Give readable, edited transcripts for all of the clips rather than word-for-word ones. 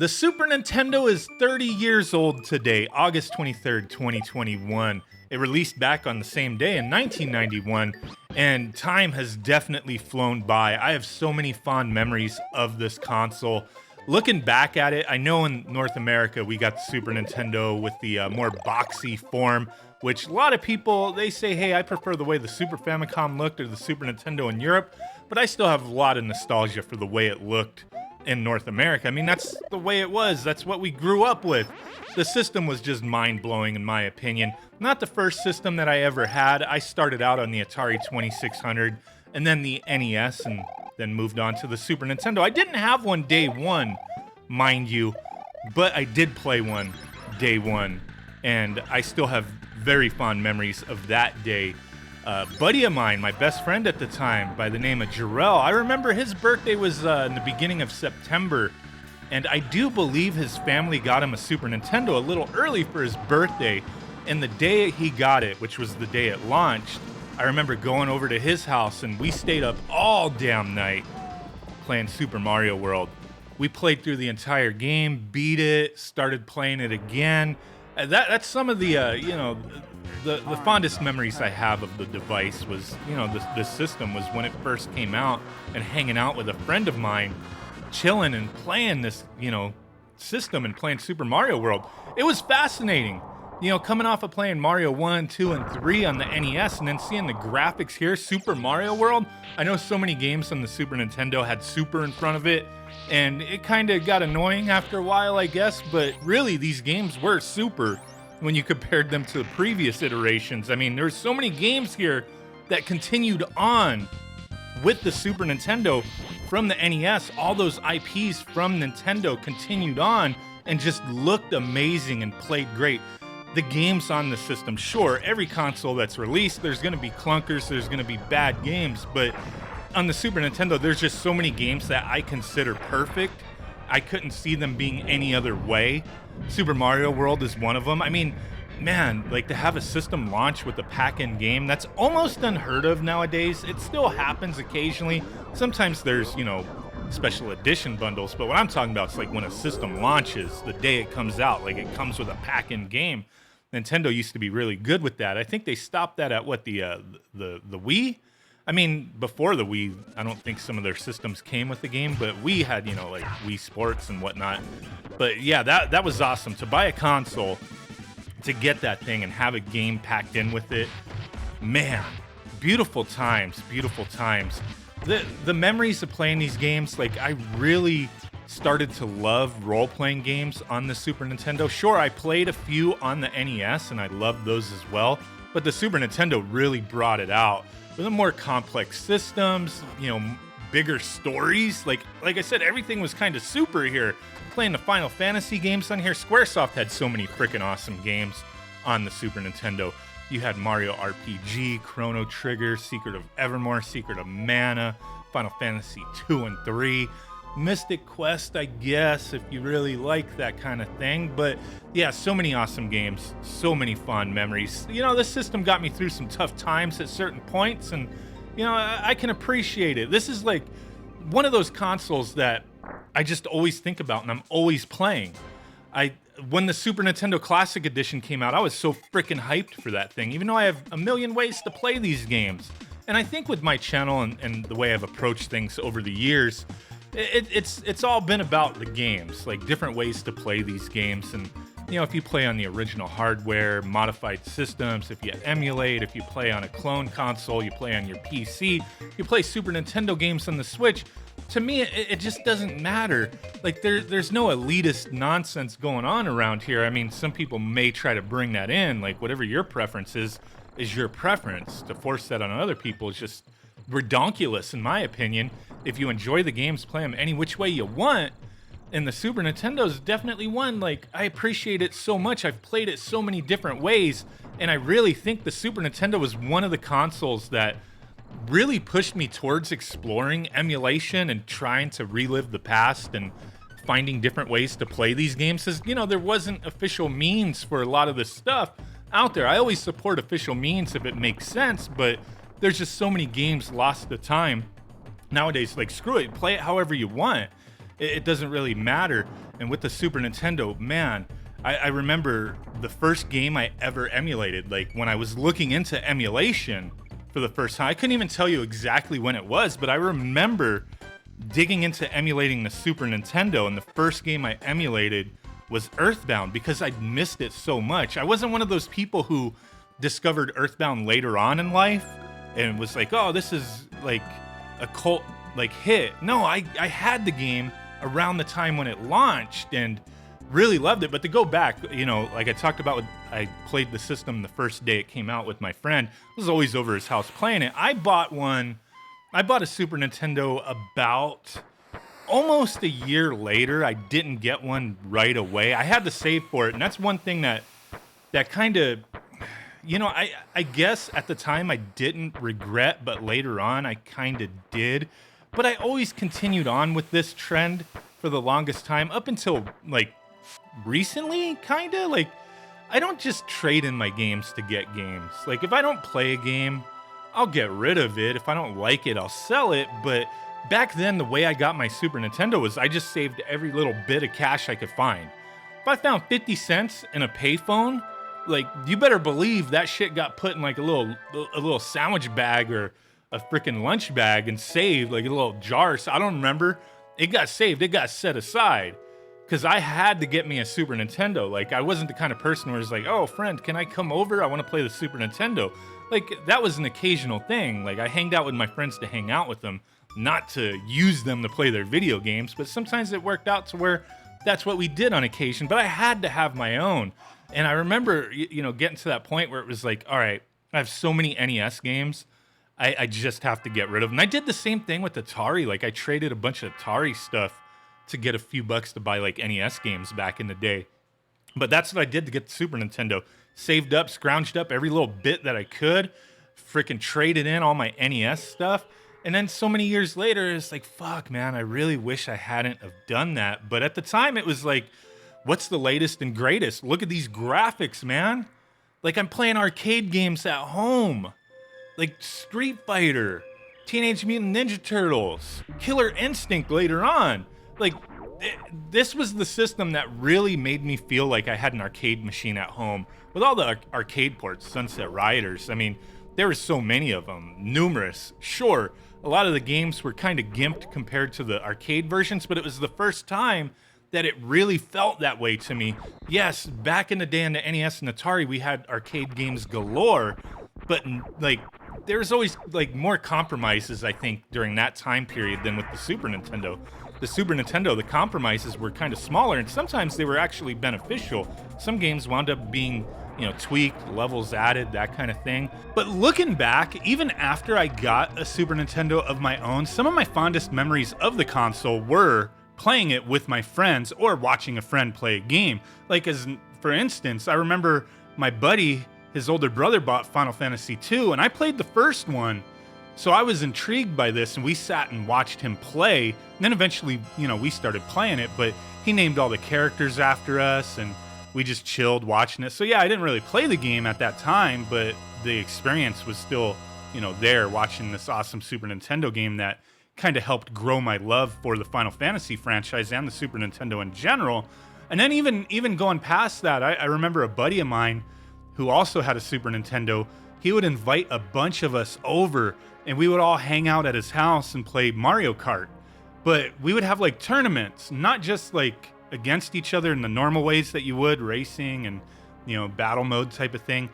The Super Nintendo is 30 years old today, August 23rd, 2021. It released back on the same day in 1991, and time has definitely flown by. I have so many fond memories of this console. Looking back at it, I know in North America we got the Super Nintendo with the more boxy form, which a lot of people, they say, hey, I prefer the way the Super Famicom looked or the Super Nintendo in Europe, but I still have a lot of nostalgia for the way it looked in North America. I mean, that's the way it was. That's what we grew up with. The system was just mind-blowing in my opinion. Not the first system that I ever had. I started out on the Atari 2600 and then the NES and then moved on to the Super Nintendo. I didn't have one day one, mind you, but I did play one day one, and I still have very fond memories of that day. A buddy of mine, my best friend at the time, by the name of Jarrell, I remember his birthday was in the beginning of September, and I do believe his family got him a Super Nintendo a little early for his birthday, and the day he got it, which was the day it launched, I remember going over to his house, and we stayed up all damn night playing Super Mario World. We played through the entire game, beat it, started playing it again. That's some of the, the fondest memories I have of the device was, this system was when it first came out and hanging out with a friend of mine, chilling and playing this, system and playing Super Mario World. It was fascinating. Coming off of playing Mario 1, 2, and 3 on the NES and then seeing the graphics here, Super Mario World. I know so many games on the Super Nintendo had Super in front of it, and it kind of got annoying after a while, I guess, but really these games were super when you compared them to the previous iterations. I mean, there's so many games here that continued on with the Super Nintendo from the NES. All those IPs from Nintendo continued on and just looked amazing and played great. The games on the system, sure, every console that's released, there's going to be clunkers, there's going to be bad games, but on the Super Nintendo, there's just so many games that I consider perfect. I couldn't see them being any other way. Super Mario World is one of them. I mean, man, like to have a system launch with a pack-in game, that's almost unheard of nowadays. It still happens occasionally. Sometimes there's, special edition bundles, but what I'm talking about is like when a system launches, the day it comes out, like it comes with a pack-in game. Nintendo used to be really good with that. I think they stopped that at what, the Wii? I mean, before the Wii, I don't think some of their systems came with the game, but we had, like Wii Sports and whatnot. But yeah, that was awesome. To buy a console, to get that thing and have a game packed in with it, man, beautiful times, beautiful times. The memories of playing these games, like I really started to love role-playing games on the Super Nintendo. Sure, I played a few on the NES, and I loved those as well, but the Super Nintendo really brought it out. With the more complex systems, bigger stories. Like I said, everything was kind of super here. Playing the Final Fantasy games on here. Squaresoft had so many freaking awesome games on the Super Nintendo. You had Mario RPG, Chrono Trigger, Secret of Evermore, Secret of Mana, Final Fantasy 2 and 3, Mystic Quest, I guess, if you really like that kind of thing. But yeah, so many awesome games, so many fond memories. This system got me through some tough times at certain points, and I can appreciate it. This is like one of those consoles that I just always think about and I'm always playing. When the Super Nintendo Classic Edition came out, I was so freaking hyped for that thing, even though I have a million ways to play these games. And I think with my channel and the way I've approached things over the years, it's all been about the games, like different ways to play these games. And if you play on the original hardware, modified systems, if you emulate, if you play on a clone console, you play on your PC, you play Super Nintendo games on the Switch, to me, it just doesn't matter. Like there's no elitist nonsense going on around here. I mean, some people may try to bring that in, like whatever your preference is your preference. To force that on other people is just redonkulous, in my opinion. If you enjoy the games, play them any which way you want. And the Super Nintendo is definitely one. Like, I appreciate it so much. I've played it so many different ways. And I really think the Super Nintendo was one of the consoles that really pushed me towards exploring emulation and trying to relive the past and finding different ways to play these games. Because, there wasn't official means for a lot of this stuff out there. I always support official means if it makes sense, but there's just so many games lost to time. Nowadays, like, screw it, play it however you want. it doesn't really matter. And with the Super Nintendo, man, I remember the first game I ever emulated, like when I was looking into emulation for the first time. I couldn't even tell you exactly when it was, but I remember digging into emulating the Super Nintendo, and the first game I emulated was Earthbound because I'd missed it so much. I wasn't one of those people who discovered Earthbound later on in life and was like, oh, this is like a cult like hit. No, I had the game around the time when it launched and really loved it. But to go back, you know, like I talked about, I played the system the first day it came out with my friend. I was always over his house playing it. I bought a Super Nintendo about almost a year later. I didn't get one right away. I had to save for it, and that's one thing that kind of, you know, I guess at the time I didn't regret, but later on I kind of did. But I always continued on with this trend for the longest time up until like recently, kind of. Like, I don't just trade in my games to get games. Like, if I don't play a game, I'll get rid of it. If I don't like it, I'll sell it. But back then, the way I got my Super Nintendo was I just saved every little bit of cash I could find. If I found 50 cents in a payphone, like, you better believe that shit got put in like a little sandwich bag or a freaking lunch bag and saved, like a little jar. So I don't remember. It got saved. It got set aside because I had to get me a Super Nintendo. Like, I wasn't the kind of person where it's like, oh, friend, can I come over? I want to play the Super Nintendo. Like, that was an occasional thing. Like, I hanged out with my friends to hang out with them, not to use them to play their video games. But sometimes it worked out to where that's what we did on occasion. But I had to have my own. And I remember, you know, getting to that point where it was like, all right, I have so many NES games, I just have to get rid of them. And I did the same thing with Atari. Like, I traded a bunch of Atari stuff to get a few bucks to buy, like, NES games back in the day. But that's what I did to get the Super Nintendo. Saved up, scrounged up every little bit that I could, freaking traded in all my NES stuff. And then so many years later, it's like, fuck, man, I really wish I hadn't have done that. But at the time, it was like, what's the latest and greatest? Look at these graphics, man. Like, I'm playing arcade games at home. Like Street Fighter, Teenage Mutant Ninja Turtles, Killer Instinct later on. Like, this was the system that really made me feel like I had an arcade machine at home. With all the arcade ports, Sunset Riders, I mean, there were so many of them, numerous. Sure, a lot of the games were kind of gimped compared to the arcade versions, but it was the first time that it really felt that way to me. Yes, back in the day on the NES and Atari, we had arcade games galore, but like, there's always like more compromises, I think, during that time period than with the Super Nintendo. The Super Nintendo, the compromises were kind of smaller, and sometimes they were actually beneficial. Some games wound up being, you know, tweaked, levels added, that kind of thing. But looking back, even after I got a Super Nintendo of my own, some of my fondest memories of the console were playing it with my friends or watching a friend play a game. Like, as for instance, I remember my buddy, his older brother, bought Final Fantasy II, and I played the first one. So I was intrigued by this, and we sat and watched him play. And then eventually, you know, we started playing it, but he named all the characters after us, and we just chilled watching it. So yeah, I didn't really play the game at that time, but the experience was still, you know, there watching this awesome Super Nintendo game that kind of helped grow my love for the Final Fantasy franchise and the Super Nintendo in general. And then even going past that, I remember a buddy of mine who also had a Super Nintendo. He would invite a bunch of us over, and we would all hang out at his house and play Mario Kart. But we would have like tournaments, not just like against each other in the normal ways that you would, racing and, you know, battle mode type of thing.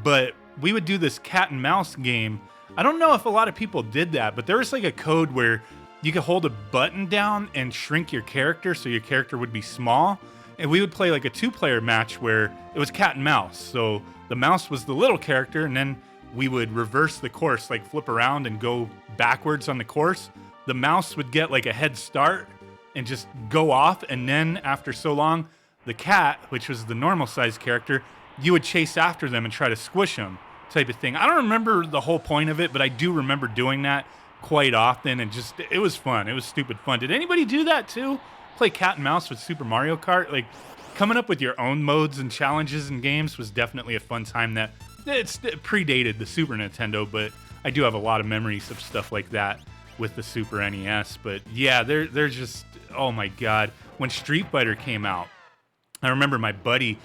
But we would do this cat and mouse game. I don't know if a lot of people did that, but there was like a code where you could hold a button down and shrink your character so your character would be small. And we would play like a 2-player match where it was cat and mouse. So the mouse was the little character, and then we would reverse the course, like flip around and go backwards on the course. The mouse would get like a head start and just go off, and then after so long, the cat, which was the normal size character, you would chase after them and try to squish them, type of thing. I don't remember the whole point of it, but I do remember doing that quite often, and just, it was fun. It was stupid fun. Did anybody do that too? Play cat and mouse with Super Mario Kart? Like, coming up with your own modes and challenges and games was definitely a fun time that it predated the Super Nintendo, but I do have a lot of memories of stuff like that. with the Super NES. But yeah, they're just, oh my God. When Street Fighter came out, I remember my buddy,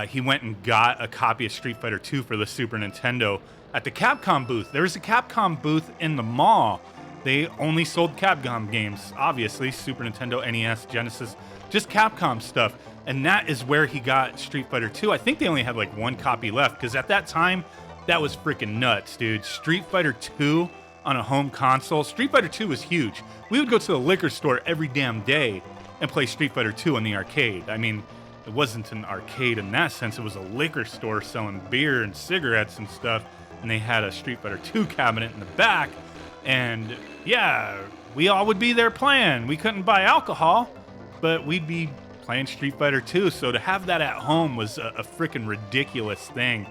he went and got a copy of Street Fighter 2 for the Super Nintendo at the Capcom booth. There was a Capcom booth in the mall. They only sold Capcom games, obviously, Super Nintendo, NES, Genesis, just Capcom stuff. And that is where he got Street Fighter 2. I think they only had like one copy left, because at that time, that was freaking nuts, dude. Street Fighter 2 on a home console. Street Fighter 2 was huge. We would go to the liquor store every damn day and play Street Fighter 2 on the arcade. I mean, it wasn't an arcade in that sense. It was a liquor store selling beer and cigarettes and stuff. And they had a Street Fighter 2 cabinet in the back. And yeah, we all would be there playing. We couldn't buy alcohol, but we'd be playing Street Fighter 2. So to have that at home was a freaking ridiculous thing.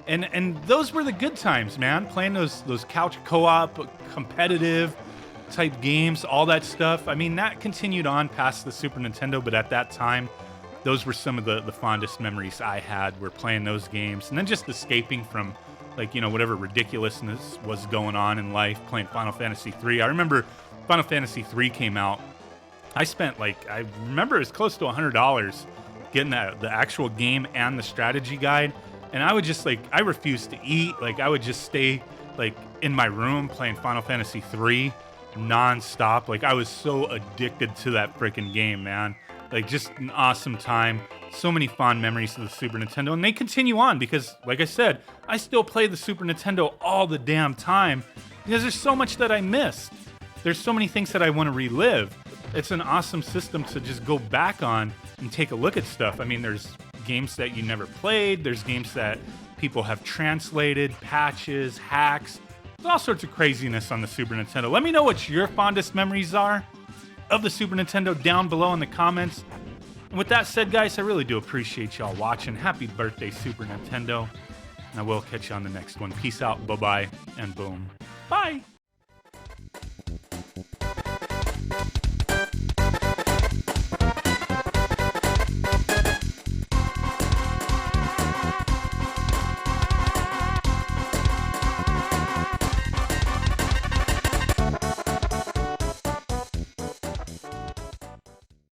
And those were the good times, man. Playing those couch co-op, competitive type games, all that stuff. I mean, that continued on past the Super Nintendo, but at that time, those were some of the fondest memories I had, were playing those games. And then just escaping from, like, you know, whatever ridiculousness was going on in life, playing Final Fantasy 3. I remember Final Fantasy 3 came out. I spent, like, I remember it was close to $100 getting the actual game and the strategy guide. And I would just, like, I refused to eat. Like, I would just stay, like, in my room playing Final Fantasy 3 nonstop. Like, I was so addicted to that freaking game, man. Like, just an awesome time. So many fond memories of the Super Nintendo. And they continue on because, like I said, I still play the Super Nintendo all the damn time because there's so much that I missed. There's so many things that I want to relive. It's an awesome system to just go back on and take a look at stuff. I mean, there's games that you never played. There's games that people have translated, patches, hacks. There's all sorts of craziness on the Super Nintendo. Let me know what your fondest memories are of the Super Nintendo down below in the comments. And with that said, guys, I really do appreciate y'all watching. Happy birthday, Super Nintendo. And I will catch you on the next one. Peace out, bye-bye, and boom. Bye!